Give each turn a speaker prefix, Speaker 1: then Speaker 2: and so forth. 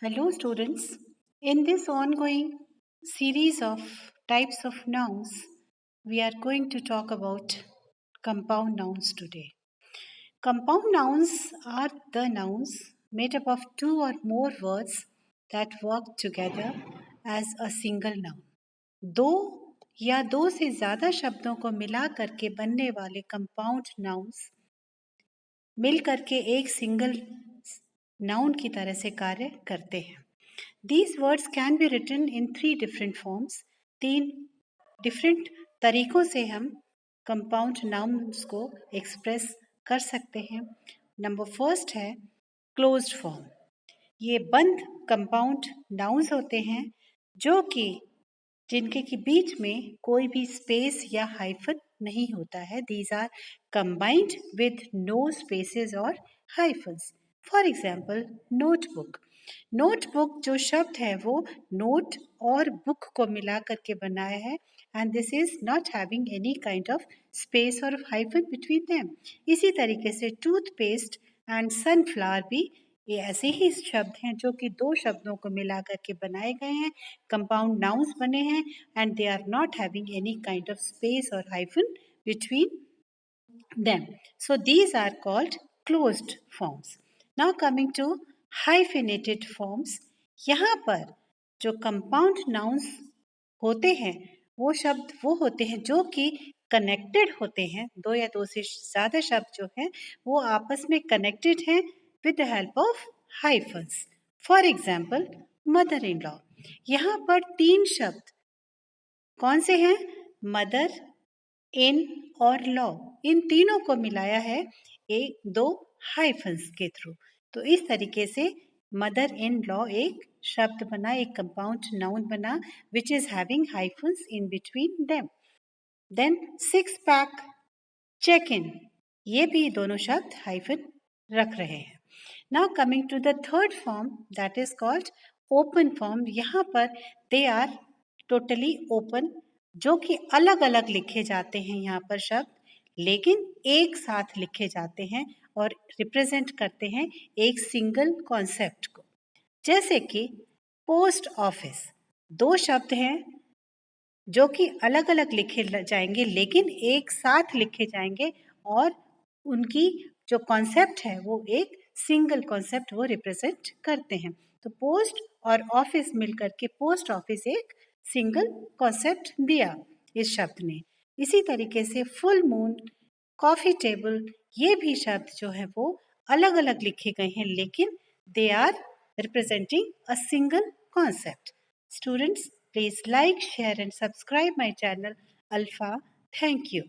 Speaker 1: Hello, students. In this ongoing series of types of nouns, we are going to talk about compound nouns today. Compound nouns are the nouns made up of two or more words that work together as a single noun. दो या दो से ज़्यादा शब्दों को मिला करके बनने वाले कंपाउंड नाउन्स मिल करके एक सिंगल नाउन की तरह से कार्य करते हैं. These words can be written in three different forms. तीन डिफरेंट तरीकों से हम कंपाउंड नाउन्स को एक्सप्रेस कर सकते हैं. नंबर फर्स्ट है क्लोज्ड फॉर्म. ये बंद कंपाउंड नाउन्स होते हैं जो कि जिनके के बीच में कोई भी स्पेस या हाइफन नहीं होता है. These are combined with no spaces और hyphens. For example notebook. Notebook जो शब्द है वो नोट और बुक को मिला करके बनाया है and this is not having any kind of space और हाइफन बिटवीन देम. इसी तरीके से टूथपेस्ट एंड सनफ्लावर भी ये ऐसे ही शब्द हैं जो कि दो शब्दों को मिला करके बनाए गए हैं, कंपाउंड नाउन्स बने हैं and they are not having any kind of space और hyphen between them. So these are called closed forms. Now coming to hyphenated forms. यहाँ पर जो compound nouns होते हैं वो शब्द वो होते हैं जो कि कनेक्टेड होते हैं. दो या दो से ज़्यादा शब्द जो हैं वो आपस में कनेक्टेड हैं with the help of hyphens. For example, mother-in-law. यहाँ पर तीन शब्द कौन से हैं? मदर, इन और लॉ. इन तीनों को मिलाया है एक दो हाइफन्स के थ्रू. तो इस तरीके से मदर इन लॉ एक शब्द बना, एक कंपाउंड नाउन बना which is having hyphens in between them. Then six pack, check in, ये भी दोनों शब्द हाइफन रख रहे हैं. Now coming to the third form that is called open form. यहाँ पर दे आर टोटली ओपन जो कि अलग अलग लिखे जाते हैं यहाँ पर शब्द, लेकिन एक साथ लिखे जाते हैं और रिप्रेजेंट करते हैं एक सिंगल कॉन्सेप्ट को. जैसे कि पोस्ट ऑफिस. दो शब्द हैं जो कि अलग अलग लिखे जाएंगे लेकिन एक साथ लिखे जाएंगे और उनकी जो कॉन्सेप्ट है वो एक सिंगल कॉन्सेप्ट वो रिप्रेजेंट करते हैं. तो पोस्ट और ऑफिस मिलकर के पोस्ट ऑफिस एक सिंगल कॉन्सेप्ट दिया इस शब्द ने. इसी तरीके से फुल मून, कॉफी टेबल, ये भी शब्द जो है वो अलग अलग लिखे गए हैं लेकिन they are representing a single concept. Students, please like, share and subscribe my channel Alpha. Thank you.